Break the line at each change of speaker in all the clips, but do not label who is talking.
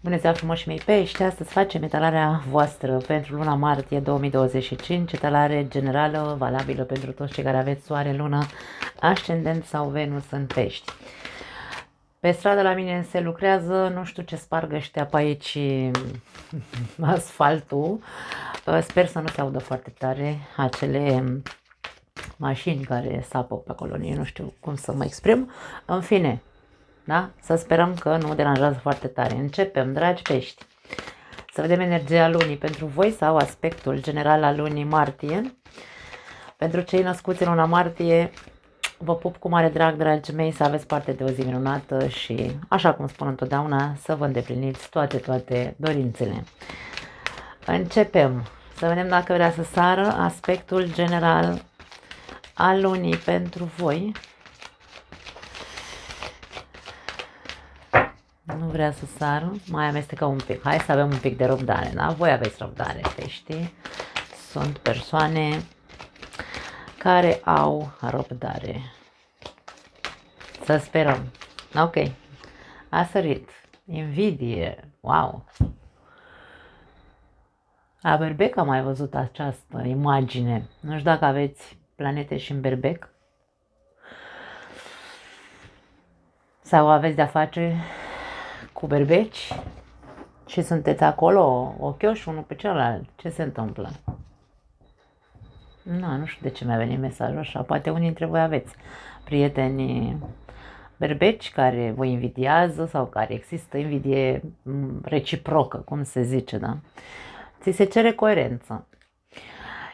Bună ziua frumoși mei pești! Astăzi facem etalarea voastră pentru luna martie 2025, etalare generală valabilă pentru toți cei care aveți soare, lună, ascendent sau Venus în pești. Pe stradă la mine se lucrează, nu știu ce sparg ăștia pe aici asfaltul. Sper să nu se audă foarte tare acele mașini care sapă pe acolo, nu știu cum să mă exprim. În fine, da? Să sperăm că nu deranjează foarte tare. Începem, dragi pești. Să vedem energia lunii pentru voi sau aspectul general al lunii martie. Pentru cei născuți în luna martie, vă pup cu mare drag, dragii mei, să aveți parte de o zi minunată și, așa cum spun întotdeauna, să vă îndepliniți toate dorințele. Începem. Să vedem dacă vrea să sară aspectul general al lunii pentru voi. Nu vrea să sară, mai amestecă un pic. Hai să avem un pic de răbdare, da? Voi aveți răbdare, pești. Sunt persoane care au răbdare. Să sperăm. Ok. A sărit. Invidie. Wow. La Berbec am mai văzut această imagine. Nu știu dacă aveți planete și în Berbec. Sau aveți de-a face cu berbeci și sunteți acolo ochioși unul pe celălalt. Ce se întâmplă? Nu știu de ce mi-a venit mesajul așa. Poate unii dintre voi aveți prieteni berbeci care vă invidiază sau care există invidie reciprocă, cum se zice, da? Ți se cere coerență.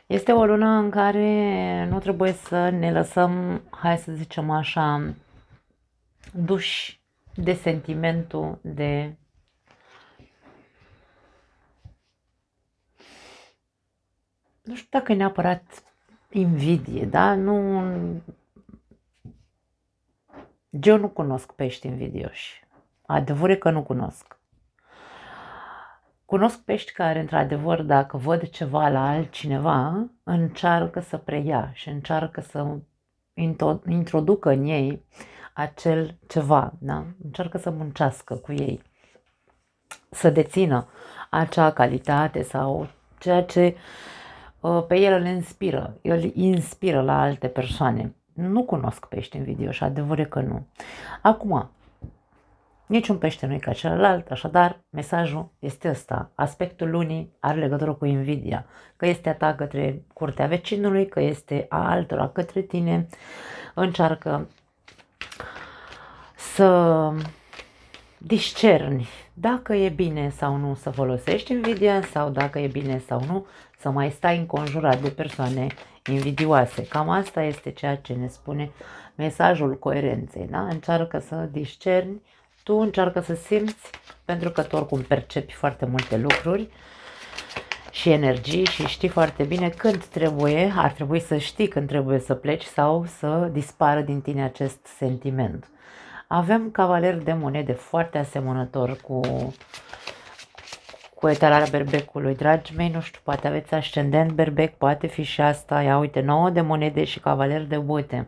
Este o lună în care nu trebuie să ne lăsăm, hai să zicem așa, duși de sentimentul de nu știu dacă e neapărat invidie, da? Eu nu cunosc pești invidioși. Adevărul e că nu cunosc. Cunosc pești care, într-adevăr, dacă văd ceva la altcineva, încearcă să preia și încearcă să introducă în ei acel ceva, da? Încearcă să muncească cu ei, să dețină acea calitate sau ceea ce pe el îl inspiră la alte persoane. Nu cunosc pești invidioși, adevărul că nu. Acum, niciun pește nu e ca celălalt, așadar mesajul este ăsta. Aspectul lunii are legătură cu invidia, că este a ta către curtea vecinului, că este a altora către tine. Încearcă să discerni dacă e bine sau nu să folosești invidia sau dacă e bine sau nu să mai stai înconjurat de persoane invidioase. Cam asta este ceea ce ne spune mesajul coerenței, da? Încearcă să discerni, tu încearcă să simți, pentru că tu oricum percepi foarte multe lucruri și energii și știi foarte bine când ar trebui să știi când trebuie să pleci sau să dispară din tine acest sentiment. Avem cavaler de monede foarte asemănător cu etalarea berbecului. Dragii mei, nu știu, poate aveți ascendent berbec, poate fi și asta. Ia uite, 9 de monede și cavaler de bute.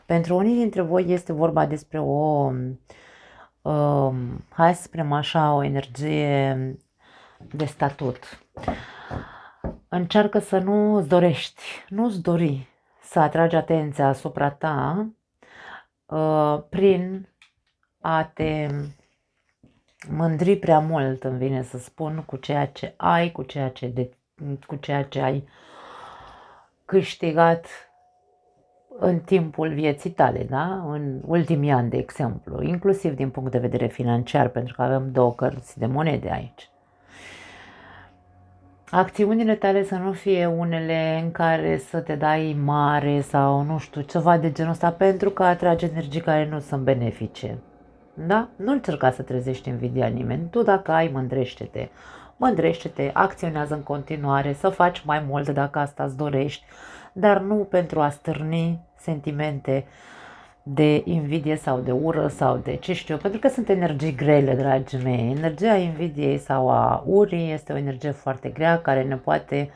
Pentru unii dintre voi este vorba despre hai să spunem așa, o energie de statut. Încearcă să nu-ți dorești, nu-ți dori să atragi atenția asupra ta prin a te mândri prea mult, îmi vine să spun, cu ceea ce ai, cu ceea ce ai câștigat în timpul vieții tale, da? În ultimii ani, de exemplu, inclusiv din punct de vedere financiar, pentru că avem două cărți de monede aici. Acțiunile tale să nu fie unele în care să te dai mare sau nu știu, ceva de genul ăsta, pentru că atrage energii care nu sunt benefice. Da? Nu încerca să trezești invidia nimeni. Tu dacă ai, mândrește-te, acționează în continuare, să faci mai mult dacă asta îți dorești, dar nu pentru a stârni sentimente de invidie sau de ură sau de ce știu, pentru că sunt energii grele, dragii mei. Energia invidiei sau a urii este o energie foarte grea care ne poate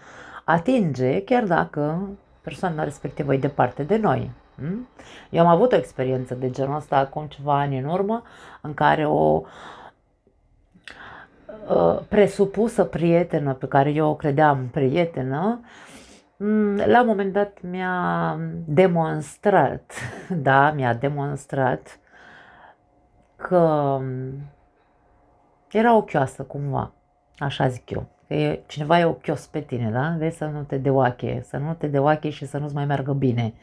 atinge chiar dacă persoana respectivă e departe de noi. Eu am avut o experiență de genul ăsta acum ceva ani în urmă, în care presupusă prietenă pe care eu o credeam prietenă, la un moment dat mi-a demonstrat, da, mi-a demonstrat că era ochioasă cumva, așa zic eu. Că cineva e ochios pe tine, da? Vezi să nu te deoache, și să nu-ți mai meargă bine.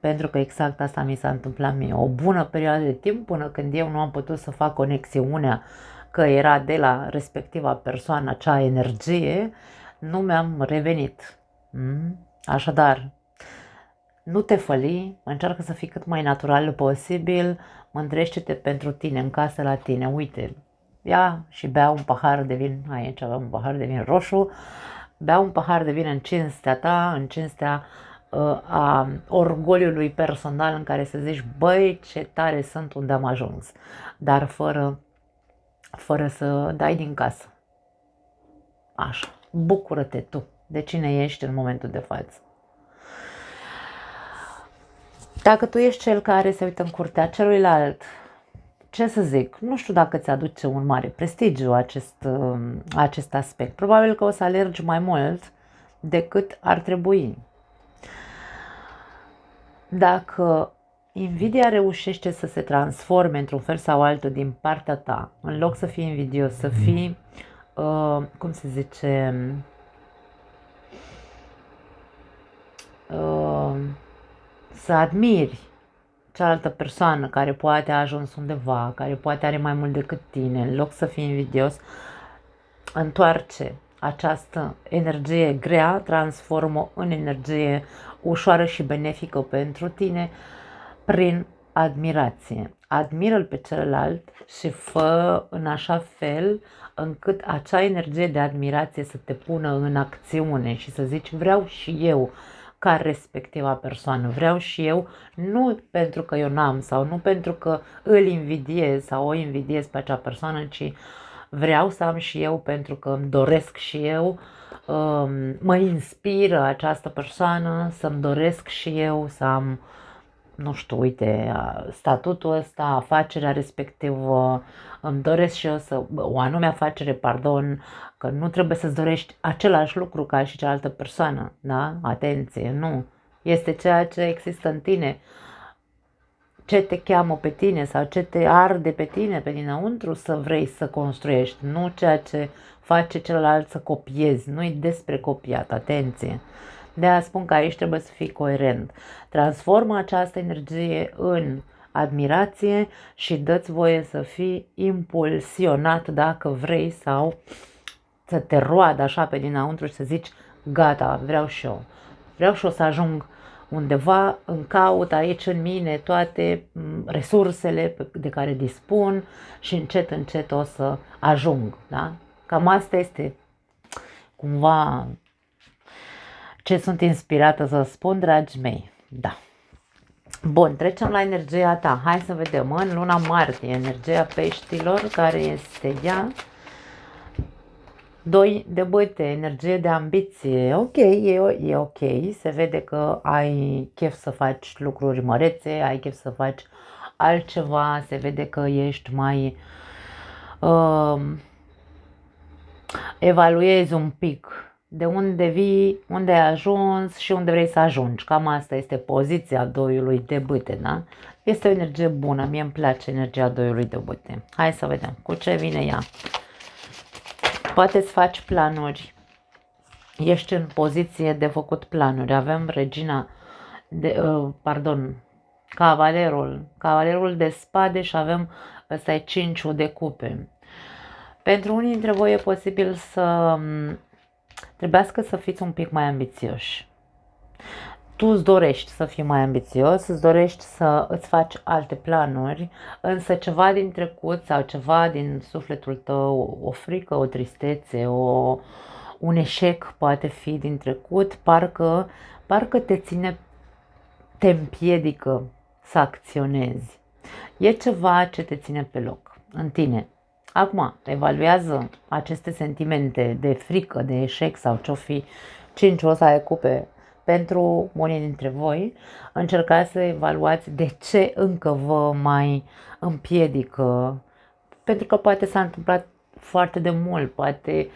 Pentru că exact asta mi s-a întâmplat mie. O bună perioadă de timp până când eu nu am putut să fac conexiunea că era de la respectiva persoană acea energie, nu mi-am revenit. Așadar, nu te făli, încearcă să fii cât mai natural posibil, mândrește-te pentru tine, în casă la tine, uite, ia și bea un pahar de vin, aici avem un pahar de vin roșu, bea un pahar de vin în cinstea ta, în cinstea a orgoliului personal în care să zici, băi, ce tare sunt unde am ajuns, dar fără să dai din casă. Așa, bucură-te tu de cine ești în momentul de față. Dacă tu ești cel care se uită în curtea celuilalt, ce să zic, nu știu dacă ți aduce un mare prestigiu acest aspect. Probabil că o să alergi mai mult decât ar trebui. Dacă invidia reușește să se transforme într-un fel sau altul din partea ta, în loc să fii invidios, să fii, cum se zice, să admiri cealaltă persoană care poate a ajuns undeva, care poate are mai mult decât tine, în loc să fii invidios, întoarce această energie grea, transformă în energie ușoară și benefică pentru tine prin admirație. Admiră-l pe celălalt și fă în așa fel încât acea energie de admirație să te pună în acțiune și să zici, vreau și eu ca respectiva persoană, vreau și eu, nu pentru că eu n-am sau nu pentru că îl invidiez sau o invidiez pe acea persoană, ci vreau să am și eu pentru că îmi doresc și eu, mă inspiră această persoană, să-mi doresc și eu să am, nu știu, uite, statutul ăsta, afacerea respectivă, îmi doresc și eu să, o anume afacere, pardon, că nu trebuie să-ți dorești același lucru ca și cealaltă persoană, da? Atenție, nu. Este ceea ce există în tine, ce te cheamă pe tine sau ce te arde pe tine, pe dinăuntru, să vrei să construiești, nu ceea ce face celălalt să copiezi, nu-i despre copiat, atenție. De-aia spun că aici trebuie să fii coerent. Transformă această energie în admirație și dă-ți voie să fii impulsionat dacă vrei sau să te roadă așa pe dinăuntru și să zici, gata, vreau și eu. Vreau și eu să ajung undeva, îmi caut aici în mine toate resursele de care dispun și încet, încet o să ajung. Da? Cam asta este cumva ce sunt inspirată să spun, dragi mei. Da. Bun, trecem la energia ta. Hai să vedem în luna martie, energia peștilor, care este ea. 2 de bâte, energie de ambiție. Ok, e ok. Se vede că ai chef să faci lucruri mărețe, ai chef să faci altceva. Se vede că ești mai... evaluezi un pic de unde vii, unde ai ajuns și unde vrei să ajungi. Cam asta este poziția doiului de bâte, da? Este o energie bună, mie îmi place energia doiului de bâte. Hai să vedem cu ce vine ea. Poate să faci planuri. Ești în poziție de făcut planuri. Avem regina, cavalerul de spade și avem ăsta e 5 de cupe. Pentru unii dintre voi e posibil să trebuiască să fiți un pic mai ambițioși. Tu îți dorești să fii mai ambițios, îți dorești să îți faci alte planuri, însă ceva din trecut sau ceva din sufletul tău, o frică, o tristețe, un eșec poate fi din trecut, parcă te împiedică să acționezi. E ceva ce te ține pe loc, în tine. Acum, evaluează aceste sentimente de frică, de eșec sau ce-o fi 5 o să ai cupe pentru unii dintre voi. Încercați să evaluați de ce încă vă mai împiedică, pentru că poate s-a întâmplat foarte de mult, poate,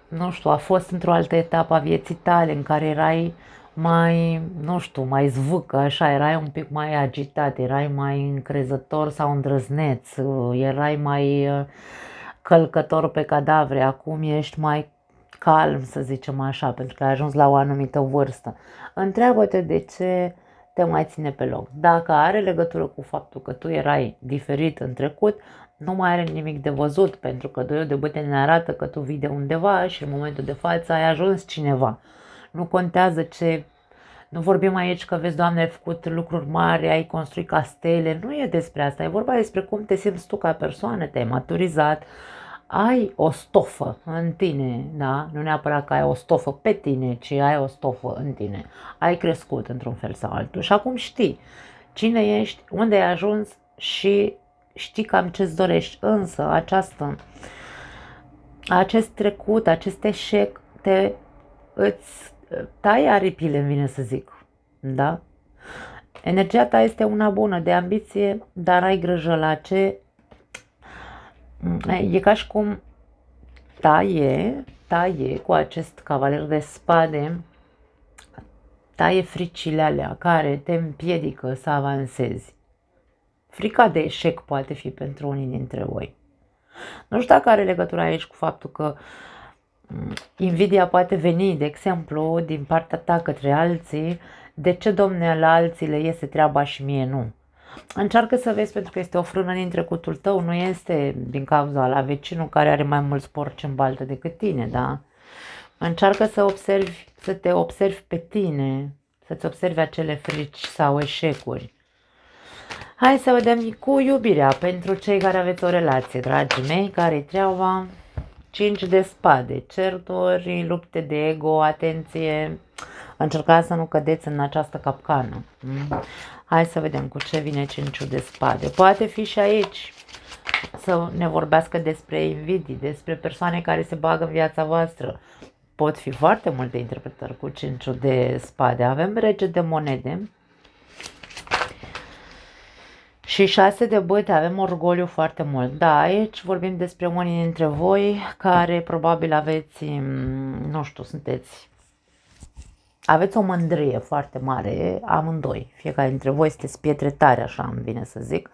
nu știu, a fost într-o altă etapă a vieții tale în care erai mai, nu știu, mai zvâcă, așa, erai un pic mai agitat, erai mai încrezător sau îndrăzneț, erai mai călcător pe cadavre, acum ești mai calm, să zicem așa, pentru că ai ajuns la o anumită vârstă. Întreabă-te de ce te mai ține pe loc. Dacă are legătură cu faptul că tu erai diferit în trecut, nu mai are nimic de văzut, pentru că doiul de bâte ne arată că tu vii de undeva și în momentul de față ai ajuns cineva. Nu contează ce... Nu vorbim aici că vezi, Doamne, ai făcut lucruri mari, ai construit castele, nu e despre asta, e vorba despre cum te simți tu ca persoană, te-ai maturizat, ai o stofă în tine, da? Nu neapărat că ai o stofă pe tine, ci ai o stofă în tine. Ai crescut într-un fel sau altul și acum știi cine ești, unde ai ajuns și știi cam ce-ți dorești. Însă acest trecut, acest eșec îți taie aripile, îmi vine să zic, da? Energia ta este una bună de ambiție, dar ai grijă la ce. E ca și cum taie cu acest cavaler de spade, taie fricile alea care te împiedică să avansezi. Frica de eșec poate fi pentru unii dintre voi. Nu știu dacă are legătură aici cu faptul că invidia poate veni, de exemplu, din partea ta către alții. De ce, domne, la alții le iese treaba și mie nu? Încearcă să vezi, pentru că este o frână din trecutul tău, nu este din cauza la vecinul care are mai mulți porci în baltă decât tine, da? Încearcă să te observi pe tine, să-ți observi acele frici sau eșecuri. Hai să vedem cu iubirea pentru cei care aveți o relație, dragii mei, care-i treaba? 5 de spade, certuri, lupte de ego, atenție, încercați să nu cădeți în această capcană. Hai să vedem cu ce vine 5 de spade. Poate fi și aici să ne vorbească despre invidii, despre persoane care se bagă în viața voastră. Pot fi foarte multe interpretări cu 5 de spade. Avem rege de monede și 6 de bâte, avem orgoliu foarte mult. Da, aici vorbim despre unii dintre voi care probabil aveți, nu știu, aveți o mândrie foarte mare, amândoi. Fiecare dintre voi sunteți pietre tare, așa îmi vine să zic.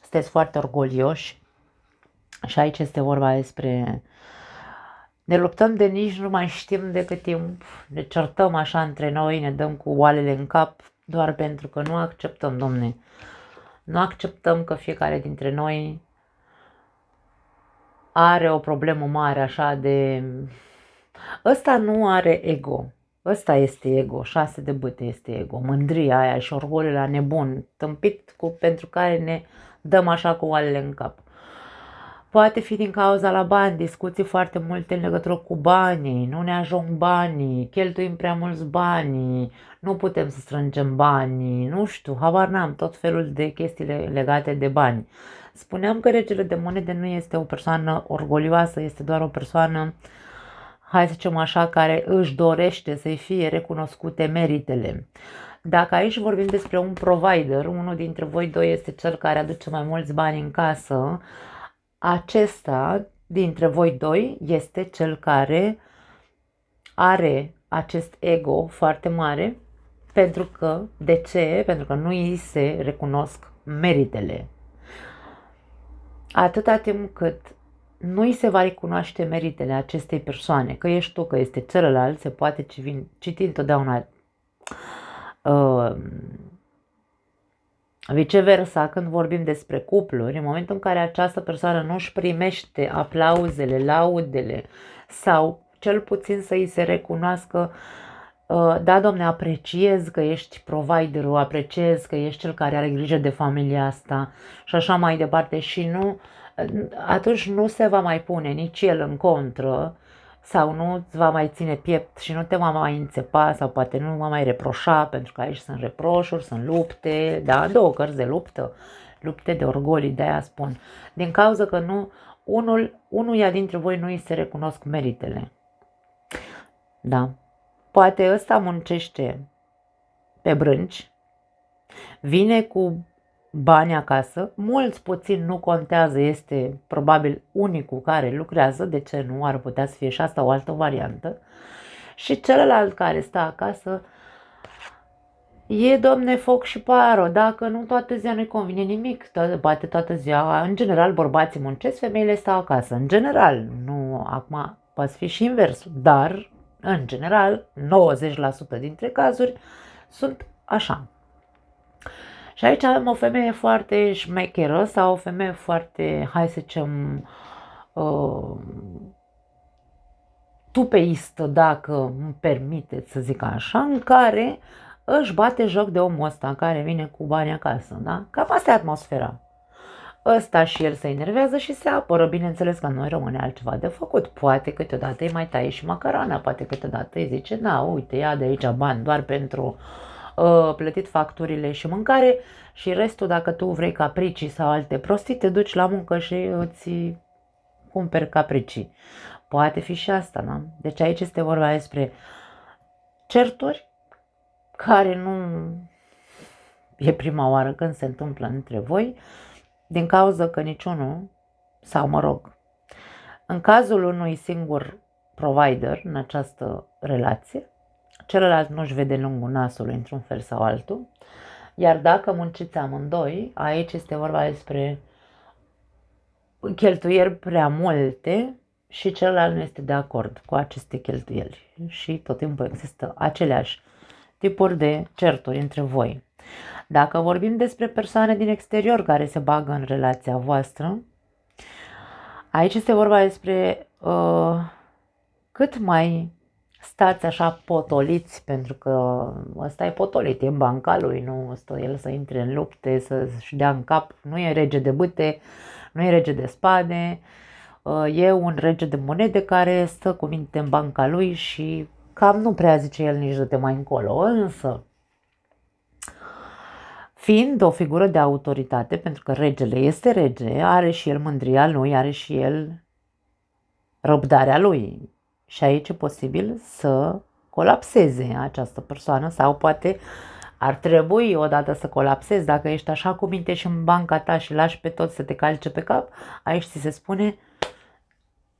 Sunteți foarte orgolioși și aici este vorba despre... Ne luptăm de nici nu mai știm de cât timp, ne certăm așa între noi, ne dăm cu oalele în cap doar pentru că nu acceptăm, domne. Nu acceptăm că fiecare dintre noi are o problemă mare așa de... Ăsta nu are ego. Ăsta este ego, 6 de bâte este ego, mândria aia și orgoliul la nebun, tâmpit pentru care ne dăm așa cu oalele în cap. Poate fi din cauza la bani, discuții foarte multe în legătură cu banii, nu ne ajung banii, cheltuim prea mulți bani, nu putem să strângem banii, nu știu, habar n-am, tot felul de chestii legate de bani. Spuneam că regele de monede nu este o persoană orgolioasă, este doar o persoană, hai să zicem așa, care își dorește să-i fie recunoscute meritele. Dacă aici vorbim despre un provider, unul dintre voi doi este cel care aduce mai mulți bani în casă, acesta dintre voi doi este cel care are acest ego foarte mare. Pentru că, de ce? Pentru că nu îi se recunosc meritele. Atâta timp cât nu îi se va recunoaște meritele acestei persoane, că ești tu, că este celălalt, se poate citi întotdeauna viceversa, când vorbim despre cupluri, în momentul în care această persoană nu își primește aplauzele, laudele sau cel puțin să îi se recunoască, da, domne, apreciez că ești providerul, apreciez că ești cel care are grijă de familia asta și așa mai departe și nu, atunci nu se va mai pune nici el în contră sau nu îți va mai ține piept și nu te va mai înțepa sau poate nu va mai reproșa, pentru că aici sunt reproșuri, sunt lupte, da, două cărți de luptă, lupte de orgolii, de-aia spun. Din cauza că nu, unuia dintre voi nu îi se recunosc meritele. Da. Poate ăsta muncește pe brânci, vine cu bani acasă, mulți puțin nu contează, este probabil unicul care lucrează, de ce nu, ar putea să fie și asta o altă variantă, și celălalt care stă acasă e, domne, foc și paro, dacă nu toată ziua nu-i convine nimic, poate toată ziua, în general bărbații muncesc, femeile stau acasă, în general, nu, acum poate fi și inversul, dar, în general, 90% dintre cazuri sunt așa. Și aici avem o femeie foarte șmecheră sau o femeie foarte, hai să zicem, tupeistă, dacă îmi permiteți să zic așa, în care își bate joc de omul ăsta care vine cu bani acasă, da? Cam asta e atmosfera. Ăsta și el se enervează și se apără, bineînțeles că nu rămâne altceva de făcut. Poate câteodată îi mai taie și macarona, poate câteodată îi zice, na, uite, ia de aici bani doar pentru plătit facturile și mâncare și restul, dacă tu vrei capricii sau alte prostii, te duci la muncă și îți cumperi capricii. Poate fi și asta, da? Deci aici este vorba despre certuri care nu e prima oară când se întâmplă între voi, din cauza că niciunul, sau mă rog, în cazul unui singur provider în această relație, celălalt nu-și vede lungul nasului într-un fel sau altul, iar dacă munciți amândoi, aici este vorba despre cheltuieli prea multe și celălalt nu este de acord cu aceste cheltuieli și tot timpul există aceleași tipuri de certuri între voi. Dacă vorbim despre persoane din exterior care se bagă în relația voastră, aici este vorba despre cât mai stați așa potoliți, pentru că ăsta e potolit, e în banca lui, nu stă el să intre în lupte, să-și dea în cap, nu e rege de bâte, nu e rege de spade, e un rege de monede care stă cu minte în banca lui și cam nu prea zice el nici de mai încolo, însă fiind o figură de autoritate, pentru că regele este rege, are și el mândria lui, are și el răbdarea lui. Și aici e posibil să colapseze această persoană sau poate ar trebui odată să colapsezi. Dacă ești așa cu minte și în banca ta și lași pe toți să te calce pe cap, aici ți se spune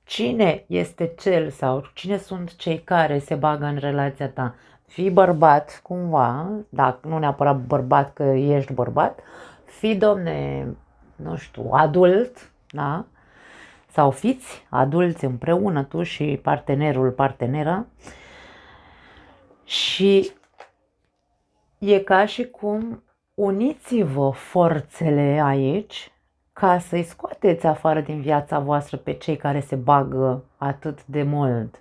cine este cel sau cine sunt cei care se bagă în relația ta. Fii bărbat cumva, dacă nu neapărat bărbat că ești bărbat, fii, domne, nu știu, adult, da? Sau fiți adulți împreună, tu și partenerul, partenera, și e ca și cum uniți-vă forțele aici ca să-i scoateți afară din viața voastră pe cei care se bagă atât de mult.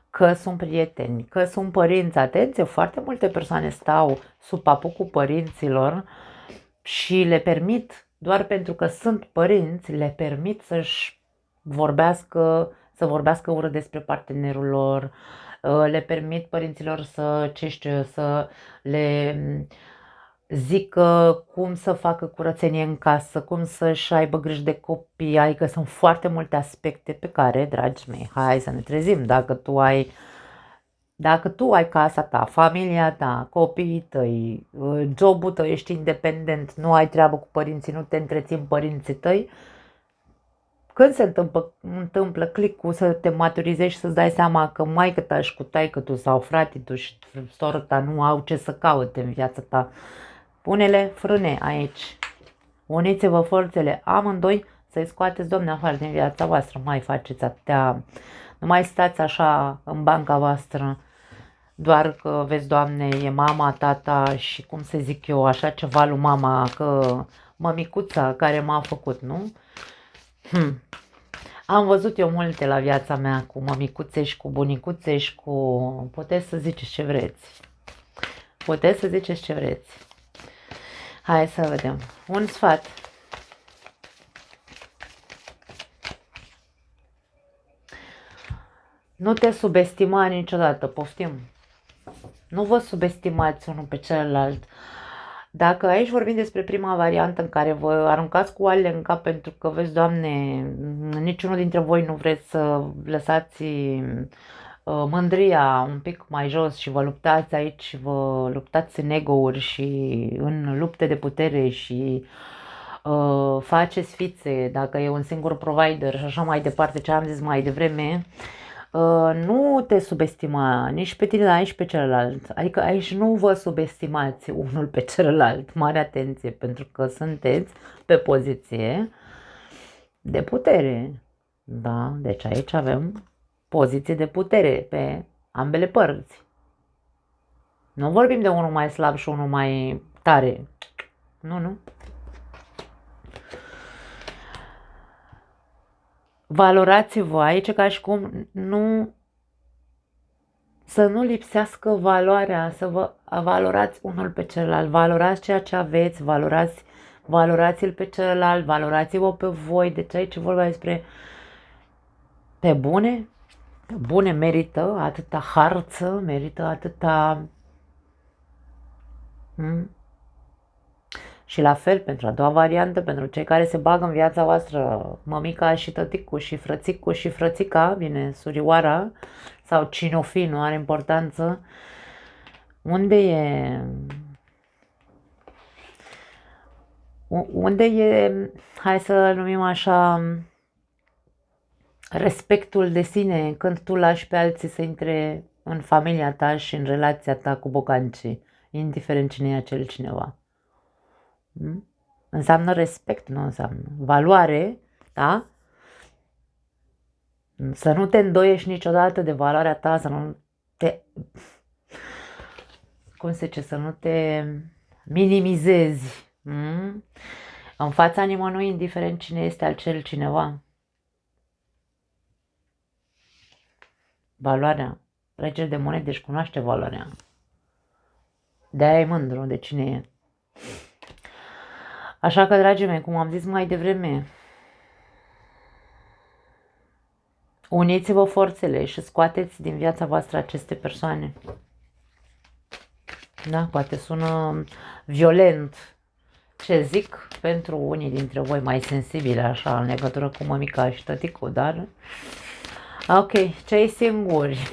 Că sunt prieteni, că sunt părinți, atenție, foarte multe persoane stau sub papucul părinților și le permit, doar pentru că sunt părinți, le permit să vorbească urât despre partenerul lor, le permit părinților să le zică cum să facă curățenie în casă, cum să-și aibă grijă de copii, adică sunt foarte multe aspecte pe care, dragii mei, hai să ne trezim, dacă tu ai casa ta, familia ta, copiii tăi, jobul tău, ești independent, nu ai treabă cu părinții, nu te întrețin părinții tăi, când se întâmplă clicul să te maturizezi și să-ți dai seama că maică ta și cu taică tu sau fratele tu și sora ta nu au ce să caute în viața ta, pune-le frâne aici. Uniți-vă forțele amândoi să-i scoateți, Doamne, afară din viața voastră. Mai faceți atâtea, nu mai stați așa în banca voastră, doar că, vezi, Doamne, e mama, tata și, cum să zic eu, așa ceva lui mama, că mămicuța care m-a făcut, nu? Am văzut eu multe la viața mea cu mămicuțe și cu bunicuțe și cu... Puteți să ziceți ce vreți. Puteți să ziceți ce vreți. Hai să vedem. Un sfat. Nu te subestima niciodată, poftim. Nu vă subestimați unul pe celălalt. Dacă aici vorbim despre prima variantă în care vă aruncați cu oalele în cap pentru că, vezi, Doamne, niciunul dintre voi nu vreți să lăsați mândria un pic mai jos și vă luptați aici, vă luptați în ego-uri și în lupte de putere și faceți fițe, dacă e un singur provider și așa mai departe, ce am zis mai devreme, nu te subestima nici pe tine, nici pe celălalt. Adică aici nu vă subestimați unul pe celălalt. Mare atenție, pentru că sunteți pe poziție de putere. Da, deci aici avem poziție de putere pe ambele părți. Nu vorbim de unul mai slab și unul mai tare. Nu, nu. Valorați-vă aici ca și cum să nu lipsească valoarea, să vă valorați unul pe celălalt, valorați ceea ce aveți, valorați-l pe celălalt, valorați-vă pe voi. Deci aici vorba despre pe bune merită atâta harță, merită atâta... Și la fel, pentru a doua variantă, pentru cei care se bagă în viața voastră, mămica și tăticul și frățicul și frățica, bine, surioara sau cine o fi, nu are importanță. Unde e, hai să numim așa, respectul de sine când tu lași pe alții să intre în familia ta și în relația ta cu bocancii, indiferent cine e acel cineva. Înseamnă respect, nu înseamnă valoare, da? Să nu te îndoiești niciodată de valoarea ta, să nu te... Cum se zice? Să nu te minimizezi în fața nimănui, indiferent cine este acel cineva. Valoarea. Regele de monede își cunoaște valoarea. De-aia e mândru de cine e. Așa că, dragii mei, cum am zis mai devreme, uniți-vă forțele și scoateți din viața voastră aceste persoane. Da, poate sună violent ce zic pentru unii dintre voi mai sensibili, așa, în legătură cu mămica și tăticul, dar... Ok, cei singuri.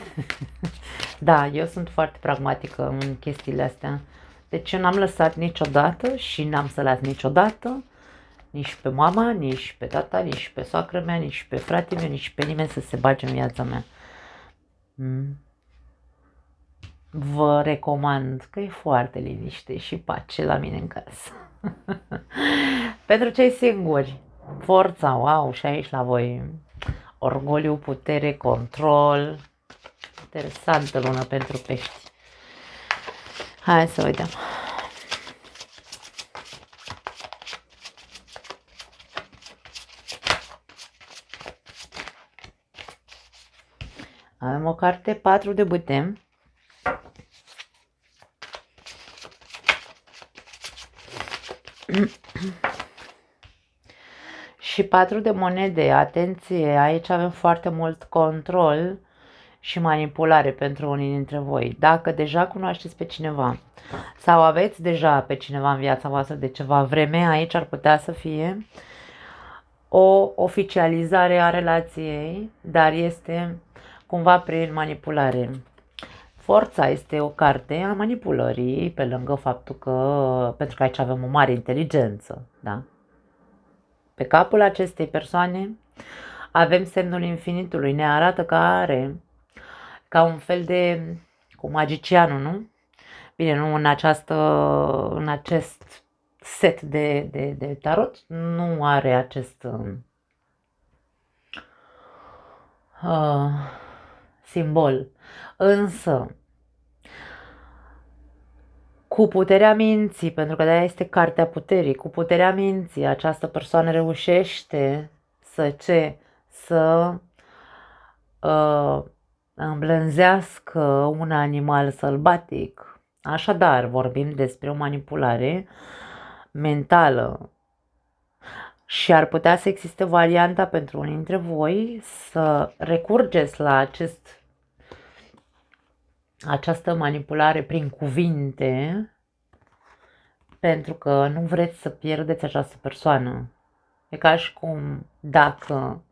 Da, eu sunt foarte pragmatică în chestiile astea. Deci eu n-am lăsat niciodată și n-am să las niciodată nici pe mama, nici pe tata, nici pe soacră mea, nici pe fratele meu, nici pe nimeni să se bage în viața mea. Vă recomand că e foarte liniște și pace la mine în casă. Pentru cei singuri, forța, wow, și aici la voi, orgoliu, putere, control. Interesantă lună pentru pești. Hai să vedem. Avem o carte 4 de bâte. Și 4 de monede. Atenție, aici avem foarte mult control și manipulare pentru unii dintre voi. Dacă deja cunoașteți pe cineva sau aveți deja pe cineva în viața voastră de ceva vreme, aici ar putea să fie o oficializare a relației, dar este cumva prin manipulare. Forța este o carte a manipulării, pe lângă faptul că, pentru că aici avem o mare inteligență, da? Pe capul acestei persoane avem semnul infinitului, ne arată că are ca un fel de, cu magicianul, nu? Bine, nu în acest set de tarot, nu are acest simbol. Însă, cu puterea minții, pentru că de-aia este cartea puterii, cu puterea minții, această persoană reușește să îmblânzească un animal sălbatic. Așadar, vorbim despre o manipulare mentală și ar putea să existe varianta pentru unii dintre voi să recurgeți la această manipulare prin cuvinte pentru că nu vreți să pierdeți această persoană. E ca și cum dacă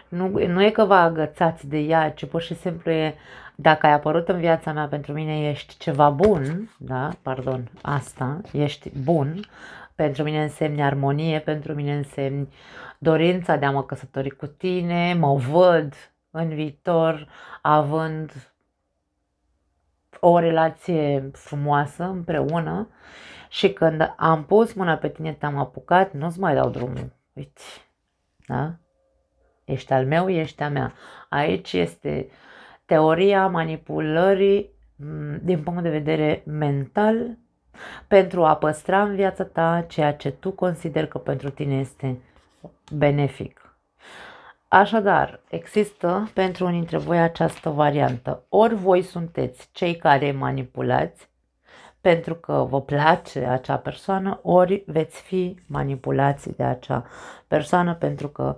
Nu e că vă agățați de ea, ci pur și simplu e, dacă ai apărut în viața mea, pentru mine ești ceva bun, da, pardon, asta, ești bun, pentru mine însemni armonie, pentru mine însemni dorința de a mă căsători cu tine, mă văd în viitor având o relație frumoasă împreună și când am pus mâna pe tine, te-am apucat, nu-ți mai dau drumul, uite, da? Ești al meu, ești a mea. Aici este teoria manipulării din punct de vedere mental pentru a păstra în viața ta ceea ce tu consideri că pentru tine este benefic. Așadar, există pentru unii dintre voi această variantă. Ori voi sunteți cei care manipulați pentru că vă place acea persoană, ori veți fi manipulați de acea persoană pentru că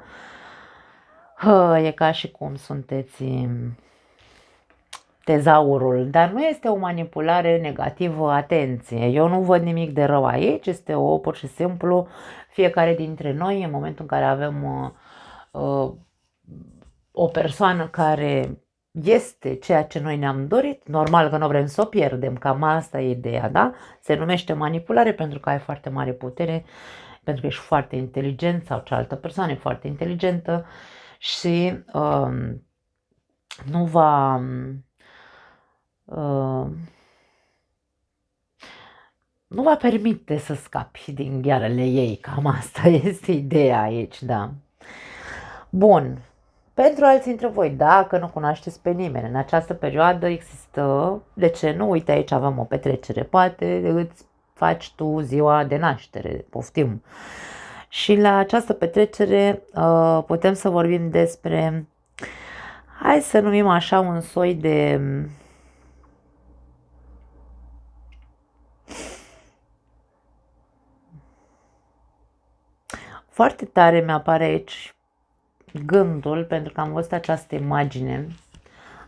e ca și cum sunteți tezaurul, dar nu este o manipulare negativă, atenție. Eu nu văd nimic de rău aici, este pur și simplu fiecare dintre noi în momentul în care avem o persoană care este ceea ce noi ne-am dorit, normal că nu vrem să o pierdem, cam asta e ideea, da? Se numește manipulare pentru că ai foarte mare putere, pentru că ești foarte inteligent sau cealaltă persoană e foarte inteligentă și nu va nu va permite să scapi din ghearele ei, cam asta este ideea aici, da. Bun, pentru alții dintre voi, dacă nu cunoașteți pe nimeni, în această perioadă există, de ce nu, uite aici avem o petrecere, poate îți faci tu ziua de naștere, poftim. Și la această petrecere putem să vorbim despre, hai să numim așa, un soi de foarte tare mi-apare aici gândul, pentru că am văzut această imagine.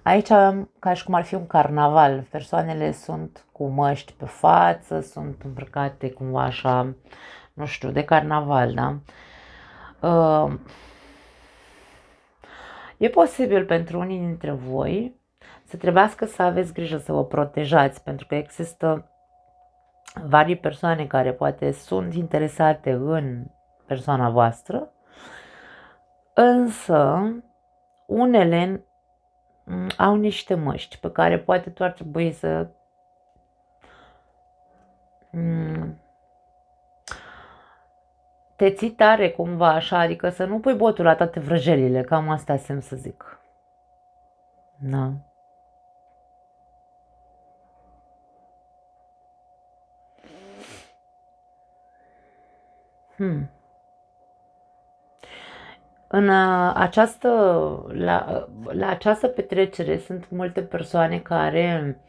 Aici avem ca și cum ar fi un carnaval. Persoanele sunt cu măști pe față, sunt îmbrăcate cumva așa, nu știu, de carnaval, da? E posibil pentru unii dintre voi să trebuiască să aveți grijă să vă protejați, pentru că există vari persoane care poate sunt interesate în persoana voastră, însă unele au niște măști pe care poate tu ar trebui să te ții tare cumva așa, adică să nu pui botul la toate vrăjelile, cam asta semn să zic. Da. În această, la această petrecere sunt multe persoane care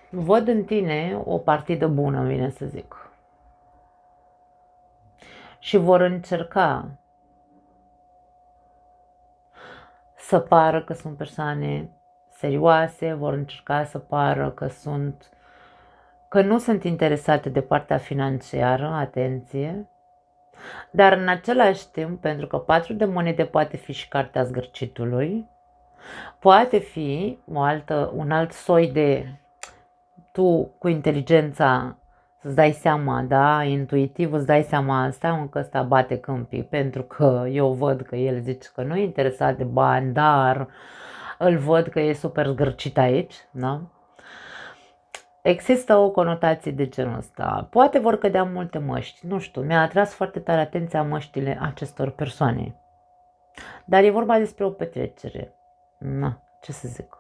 văd în tine o partidă bună, vine să zic. Și vor încerca să pară că sunt persoane serioase, vor încerca să pară că nu sunt interesate de partea financiară, atenție, dar în același timp, pentru că 4 de monede poate fi și cartea zgârcitului, poate fi un alt soi de tu cu inteligența să-ți dai seama, da, intuitiv îți dai seama, stai că ăsta bate câmpii, pentru că eu văd că el zice că nu e interesat de bani, dar îl văd că e super zgârcit aici, da? Există o conotație de genul ăsta. Poate vor cădea multe măști, nu știu, mi-a atras foarte tare atenția măștile acestor persoane. Dar e vorba despre o petrecere. Na, ce să zic.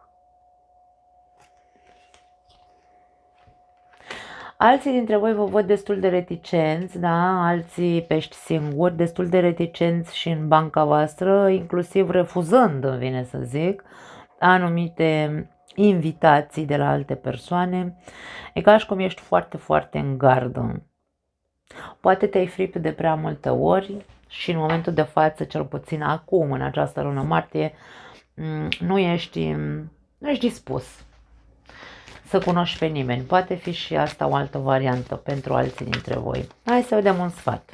Alții dintre voi vă văd destul de reticenți, da? Alții pești singuri, destul de reticenți și în banca voastră, inclusiv refuzând, îmi vine să zic, anumite invitații de la alte persoane. E ca și cum ești foarte, foarte în gardă. Poate te-ai fript de prea multe ori și în momentul de față, cel puțin acum, în această lună martie, nu ești dispus să cunoști pe nimeni. Poate fi și asta o altă variantă pentru alții dintre voi. Hai să vedem un sfat.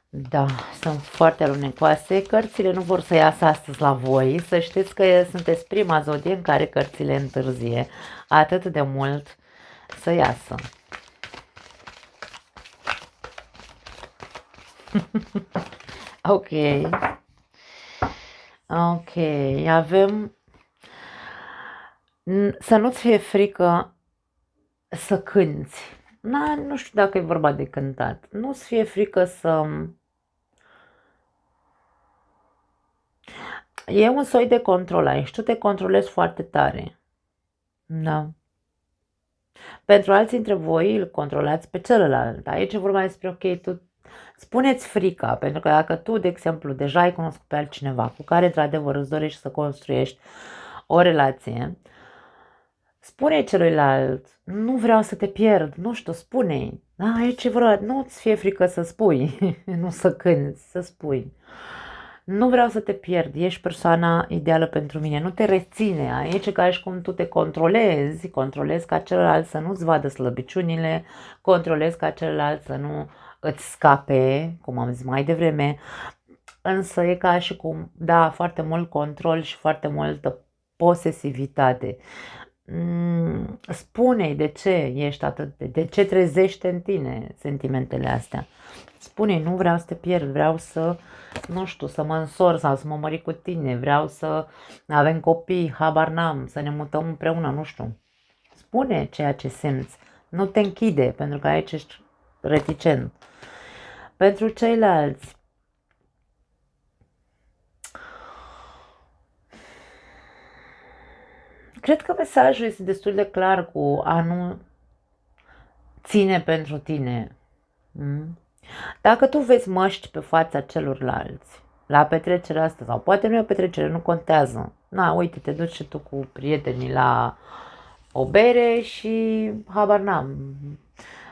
Da, sunt foarte alunecoase. Cărțile nu vor să iasă astăzi la voi. Să știți că sunteți prima zodie în care cărțile întârzie atât de mult să iasă. Ok. Ok, avem să nu-ți fie frică să cânți. Nu știu dacă e vorba de cântat. Nu-ți fie frică să... E un soi de control aici. Tu te controlezi foarte tare. Da. Pentru alții dintre voi îl controlați pe celălalt. Aici e vorba despre, ok, tu spuneți frica, pentru că dacă tu, de exemplu, deja ai cunoscut pe altcineva cu care, într-adevăr, îți dorești să construiești o relație, spune celuilalt, nu vreau să te pierd, nu știu, spune-i. Da, aici e vorba, nu-ți fie frică să spui, nu să cânți, să spui. Nu vreau să te pierd, ești persoana ideală pentru mine, nu te reține, aici e ca și cum tu te controlezi ca celălalt să nu-ți vadă slăbiciunile, controlezi ca celălalt să nu îți scape, cum am zis mai devreme, însă e ca și cum, da, foarte mult control și foarte multă posesivitate. Spune-i de ce ești de ce trezește în tine sentimentele astea. Spune-i, nu vreau să te pierd, vreau să, nu știu, să mă însor sau să mă mări cu tine, vreau să avem copii, habar n-am, să ne mutăm împreună, nu știu. Spune ceea ce simți, nu te închide, pentru că aici ești reticent. Pentru ceilalți, cred că mesajul este destul de clar cu a nu ține pentru tine. Dacă tu vezi măști pe fața celorlalți, la petrecerea asta, sau poate nu e o petrecere, nu contează. Na, uite, te duci și tu cu prietenii la o bere și habar n-am.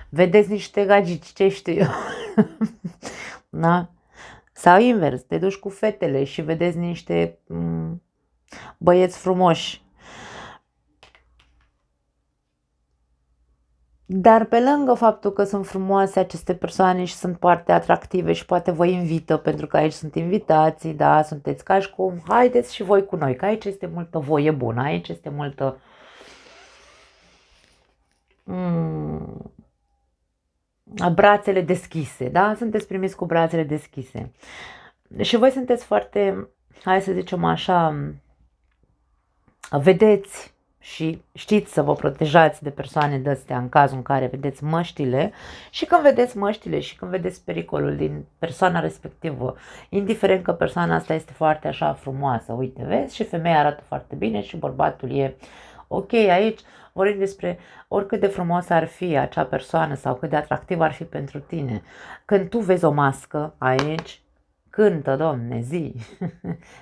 Vedeți niște gagici, ce știu eu. Da? Sau invers, te duci cu fetele și vedeți niște băieți frumoși. Dar pe lângă faptul că sunt frumoase aceste persoane și sunt foarte atractive și poate vă invită, pentru că aici sunt invitații, da, sunteți ca și cum, haideți și voi cu noi, că aici este multă voie bună, aici este multă... brațele deschise, da? Sunteți primiți cu brațele deschise. Și voi sunteți foarte, hai să zicem așa, vedeți și știți să vă protejați de persoane de astea în cazul în care vedeți măștile și când vedeți măștile și când vedeți pericolul din persoana respectivă, indiferent că persoana asta este foarte așa frumoasă, uite, vezi, și femeia arată foarte bine și bărbatul e ok, aici vorbim despre oricât de frumoasă ar fi acea persoană sau cât de atractiv ar fi pentru tine. Când tu vezi o mască aici, cântă, Doamne, zi,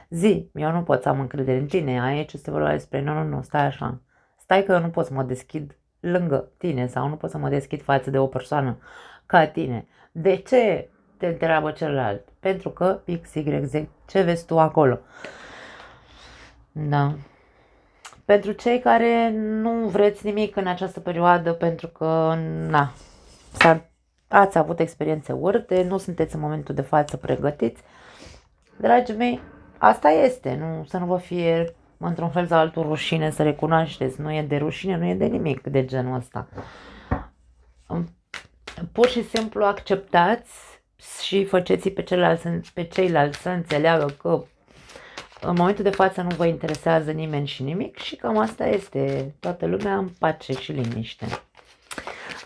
zi, eu nu pot să am încredere în tine, aici este vorba despre, nu, stai așa, stai că eu nu pot să mă deschid lângă tine sau nu pot să mă deschid față de o persoană ca tine. De ce te întreabă celălalt? Pentru că X, Y, Z, ce vezi tu acolo? Da. Pentru cei care nu vreți nimic în această perioadă, pentru că, na, ați avut experiențe urâte, nu sunteți în momentul de față pregătiți, dragii mei, asta este, nu, să nu vă fie într-un fel sau altul rușine să recunoașteți, nu e de rușine, nu e de nimic de genul ăsta. Pur și simplu acceptați și faceți pe ceilalți să înțeleagă că în momentul de față nu vă interesează nimeni și nimic și cam asta este, toată lumea în pace și liniște.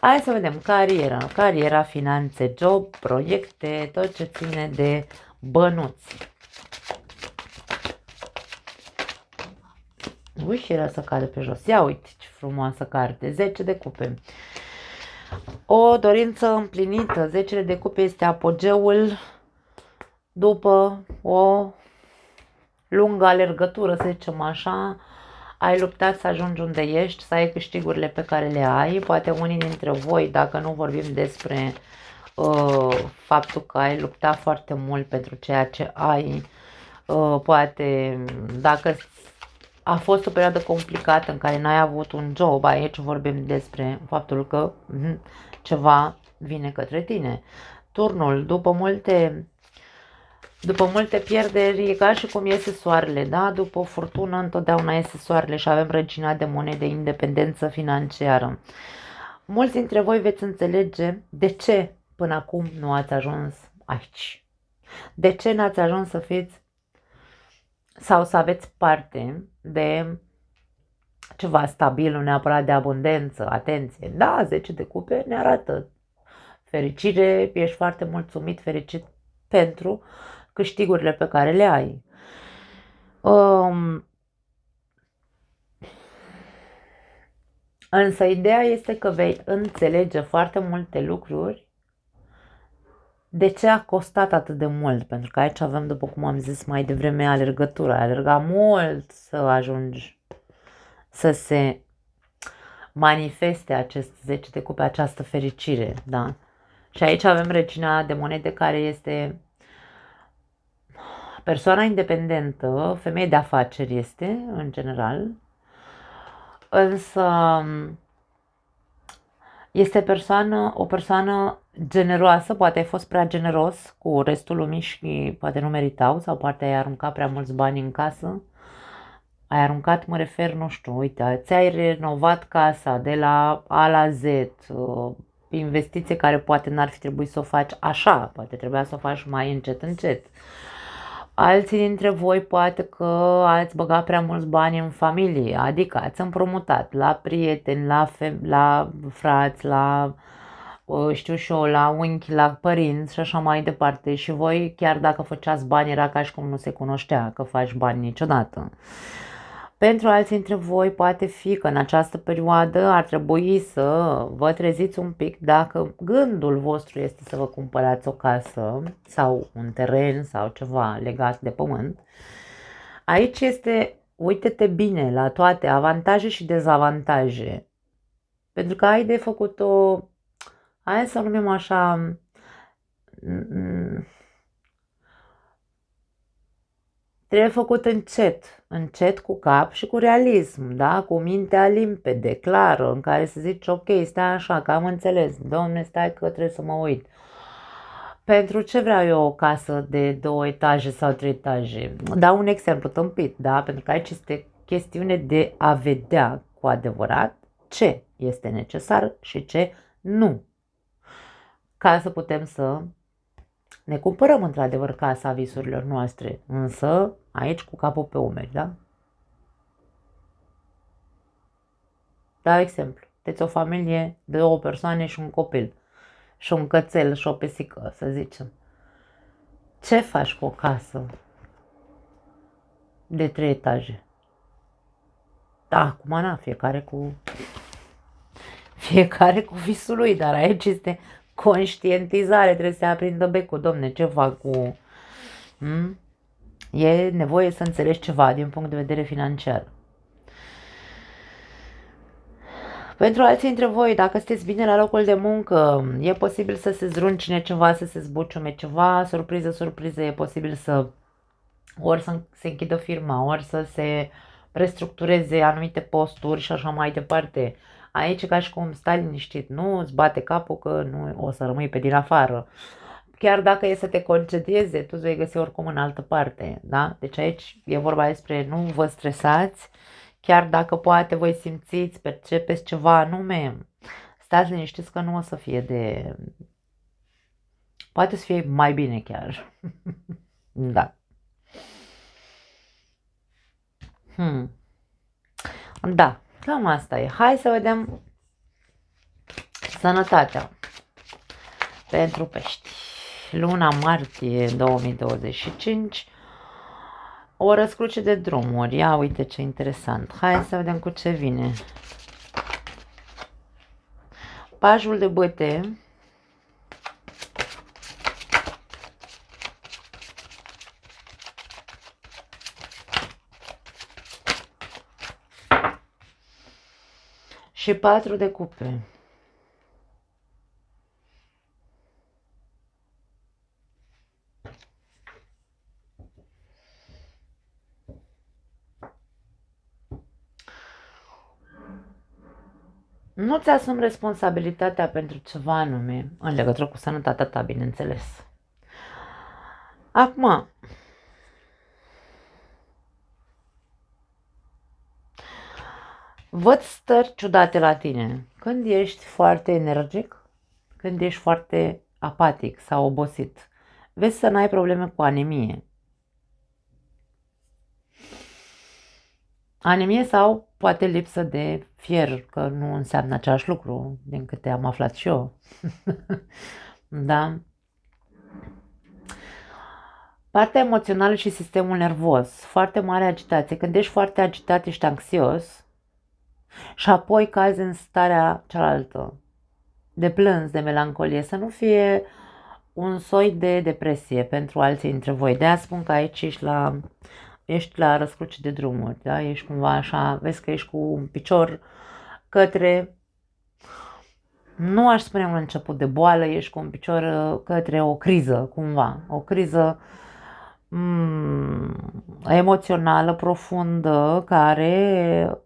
Hai să vedem cariera, finanțe, job, proiecte, tot ce ține de bănuți. Ui, și era să cadă pe jos. Ia uite ce frumoasă carte, 10 de cupe. O dorință împlinită, 10 de cupe este apogeul după o lungă alergătură, să zicem așa, ai luptat să ajungi unde ești, să ai câștigurile pe care le ai. Poate unii dintre voi, dacă nu vorbim despre faptul că ai luptat foarte mult pentru ceea ce ai, poate dacă a fost o perioadă complicată în care n-ai avut un job, aici vorbim despre faptul că ceva vine către tine. Turnul, după multe pierderi, e ca și cum iese soarele, da? După o furtună întotdeauna iese soarele și avem regina de monede, independență financiară. Mulți dintre voi veți înțelege de ce până acum nu ați ajuns aici. De ce n-ați ajuns să fiți sau să aveți parte de ceva stabil, nu neapărat de abundență, atenție. Da, 10 de cupe ne arată fericire, ești foarte mulțumit, fericit pentru câștigurile pe care le ai. Însă ideea este că vei înțelege foarte multe lucruri. De ce a costat atât de mult? Pentru că aici avem, după cum am zis mai devreme, alergătura. Alerga mult să ajungi să se manifeste acest 10 de cupe, această fericire, da? Și aici avem regina de monede, care este persoana independentă, femeie de afaceri este, în general, însă este o persoană generoasă, poate ai fost prea generos cu restul lumii și poate nu meritau, sau poate ai aruncat prea mulți bani în casă. Ai aruncat, mă refer, nu știu, uite, ți-ai renovat casa de la A la Z, investiție care poate n-ar fi trebuit să o faci așa, poate trebuia să o faci mai încet, încet. Alții dintre voi poate că ați băgat prea mulți bani în familie, adică ați împrumutat la prieteni, la frați, la, știu și eu, la unchi, la părinți și așa mai departe. Și voi, chiar dacă făceați bani, era ca și cum nu se cunoștea că faci bani niciodată. Pentru alții dintre voi poate fi că în această perioadă ar trebui să vă treziți un pic dacă gândul vostru este să vă cumpărați o casă sau un teren sau ceva legat de pământ. Aici este, uite-te bine la toate avantaje și dezavantaje. Pentru că ai de făcut hai să o numim așa, trebuie făcut încet cu cap și cu realism, da? Cu mintea limpede, clară, în care să zici, ok, stai așa, că am înțeles, domne, stai că trebuie să mă uit. Pentru ce vreau eu o casă de 2 etaje sau 3 etaje? Dau un exemplu tâmpit, da? Pentru că aici este chestiune de a vedea cu adevărat ce este necesar și ce nu. Ca să putem să ne cumpărăm într-adevăr casa visurilor noastre, însă aici cu capul pe umeri, da? Dau exemplu. Deci o familie de 2 persoane și un copil și un cățel și o pisică, să zicem. Ce faci cu o casă de 3 etaje? Da, acum na, fiecare cu visul lui, dar aici este conștientizare, trebuie să se aprindă becul, domne, ce fac cu... E nevoie să înțelegi ceva din punct de vedere financiar. Pentru alții dintre voi, dacă sunteți bine la locul de muncă, e posibil să se zruncine ceva, să se zbuciume ceva, surpriză, surpriză, e posibil să ori să se închidă firma, ori să se restructureze anumite posturi și așa mai departe. Aici ca și cum stai liniștit, nu îți bate capul că nu o să rămâi pe din afară. Chiar dacă e să te concedieze, tu îți vei găsi oricum în altă parte, da? Deci aici e vorba despre nu vă stresați, chiar dacă poate voi simțiți, percepeți ceva anume, stați liniștiți că nu o să fie de... Poate să fie mai bine chiar. Da. Da, cam asta e. Hai să vedem sănătatea pentru pești. Luna martie 2025. O răscruce de drumuri. Ia uite ce interesant. Hai să vedem cu ce vine. Pajul de bâte. Și 4 de cupe. Nu-ți asumi responsabilitatea pentru ceva anume, în legătură cu sănătatea ta, bineînțeles. Acum, văd stări ciudate la tine. Când ești foarte energic, când ești foarte apatic sau obosit, vezi să n-ai probleme cu anemie. Anemie sau poate lipsă de fier, că nu înseamnă același lucru, din câte am aflat și eu. Da? Partea emoțională și sistemul nervos, foarte mare agitație. Când ești foarte agitat, ești anxios și apoi cazi în starea cealaltă, de plâns, de melancolie, să nu fie un soi de depresie pentru alții dintre voi. De-aia spun că aici ești la răscruce de drumuri, da? Ești cumva așa, vezi că ești cu un picior către, nu aș spune un început de boală, ești cu un picior către o criză, cumva, o criză emoțională profundă, care,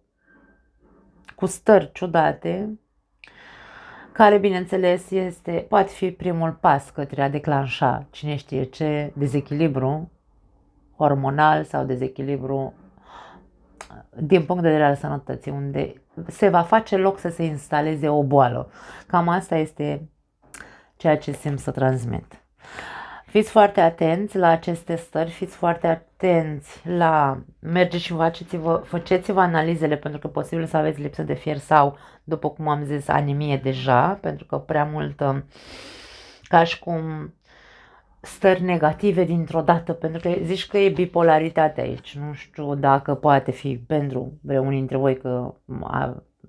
cu stări ciudate, care, bineînțeles, poate fi primul pas către a declanșa cine știe ce dezechilibru hormonal sau dezechilibru din punct de vedere al sănătății, unde se va face loc să se instaleze o boală. Cam asta este ceea ce simt să transmit. Fiți foarte atenți la aceste stări, fiți foarte atenți la... Mergeți și faceți-vă analizele, pentru că posibil să aveți lipsă de fier sau, după cum am zis, anemie deja, pentru că prea mult, ca și cum stări negative dintr-o dată, pentru că zici că e bipolaritate aici. Nu știu dacă poate fi pentru vreunii dintre voi că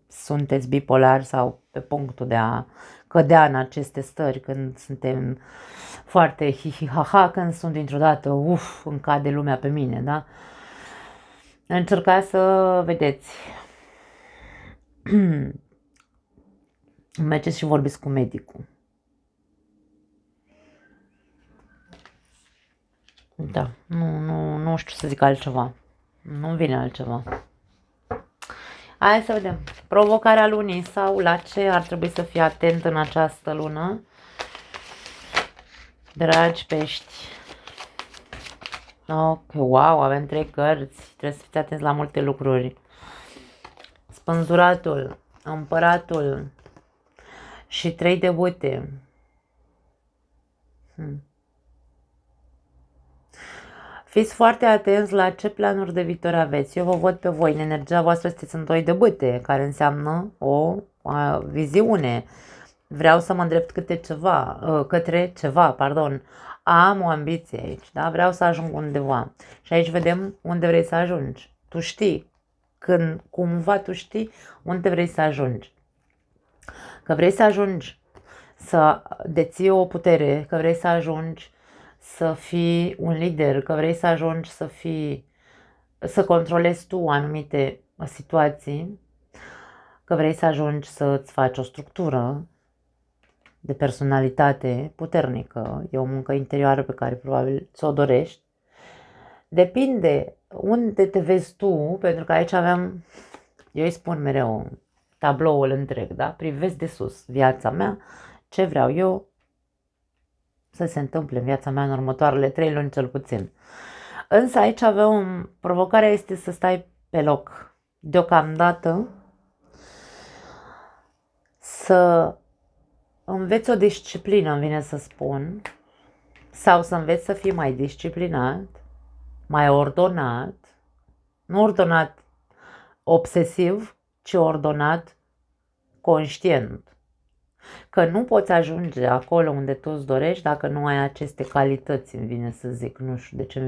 sunteți bipolari sau pe punctul de a cădea în aceste stări când suntem foarte hi-hi-ha-ha, când sunt dintr-o dată, îmi cade lumea pe mine, da? Încercați să vedeți. Mergeți și vorbiți cu medicul. Da, nu știu să zic altceva. Nu vine altceva. Hai să vedem. Provocarea lunii sau la ce ar trebui să fii atent în această lună. Dragi pești. Ok, wow, avem 3 cărți. Trebuie să fiți atenți la multe lucruri. Spânzuratul, împăratul și 3 de bute. Fiți foarte atenți la ce planuri de viitor aveți. Eu vă văd pe voi, în energia voastră sunteți în 2 de bâte, care înseamnă o viziune. Vreau să mă îndrept către ceva, Am o ambiție aici, da? Vreau să ajung undeva. Și aici vedem unde vrei să ajungi. Tu știi, când cumva tu știi unde vrei să ajungi. Că vrei să ajungi să deții o putere, că vrei să ajungi să fii un lider, că vrei să ajungi să controlezi tu anumite situații, că vrei să ajungi să-ți faci o structură de personalitate puternică, e o muncă interioară pe care probabil ți-o dorești. Depinde unde te vezi tu, pentru că aici avem, eu îi spun mereu, tabloul întreg, da? Privesc de sus viața mea, ce vreau eu să se întâmple în viața mea în următoarele 3 luni cel puțin. Însă aici provocarea este să stai pe loc. Deocamdată să înveți o disciplină, îmi vine să spun, sau să înveți să fii mai disciplinat, mai ordonat, nu ordonat obsesiv, ci ordonat conștient. Că nu poți ajunge acolo unde tu îți dorești dacă nu ai aceste calități, îmi vine să zic, nu știu de ce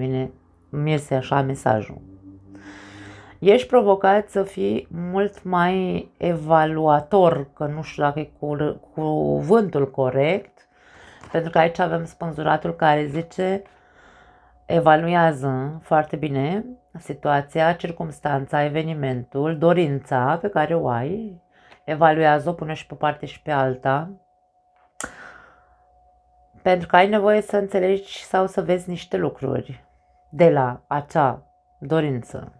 mi iese așa mesajul. Ești provocat să fii mult mai evaluator, că nu știu dacă e cuvântul corect, pentru că aici avem spânzuratul care zice evaluează foarte bine situația, circumstanța, evenimentul, dorința pe care o ai Evaluează-o, pune și pe parte și pe alta, pentru că ai nevoie să înțelegi sau să vezi niște lucruri de la acea dorință.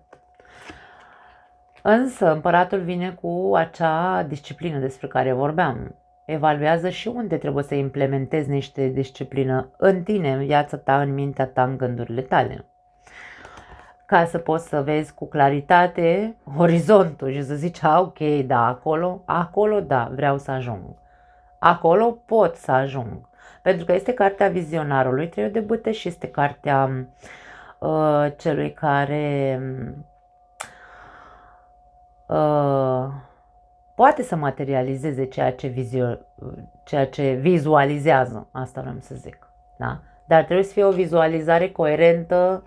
Însă împăratul vine cu acea disciplină despre care vorbeam. Evaluează și unde trebuie să implementezi niște disciplină în tine, în viața ta, în mintea ta, în gândurile tale. Ca să poți să vezi cu claritate orizontul și să zici, ok, da, acolo, da, vreau să ajung. Acolo pot să ajung. Pentru că este cartea vizionarului, Treiul de bâte, și este cartea celui care poate să materializeze ceea ce vizualizează, asta vreau să zic. Da? Dar trebuie să fie o vizualizare coerentă,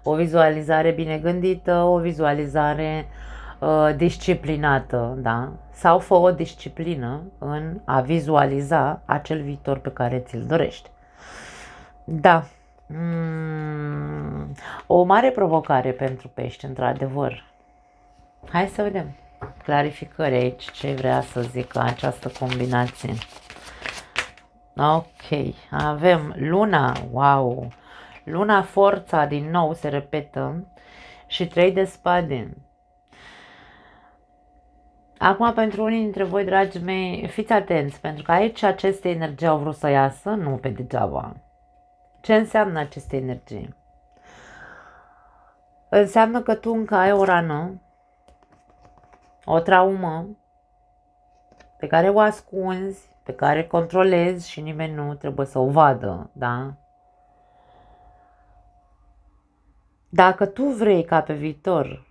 o vizualizare bine gândită, o vizualizare disciplinată, da? Sau fă o disciplină în a vizualiza acel viitor pe care ți-l dorești. Da. O mare provocare pentru pești, într-adevăr. Hai să vedem clarificări aici, ce vrea să zică această combinație. Ok, avem luna, wow, luna, forța din nou se repetă și 3 de spade. Acum, pentru unii dintre voi, dragii mei, fiți atenți, pentru că aici aceste energii au vrut să iasă, nu pe degeaba. Ce înseamnă aceste energii? Înseamnă că tu încă ai o rană, o traumă pe care o ascunzi, pe care controlezi și nimeni nu trebuie să o vadă, da? Dacă tu vrei ca pe viitor,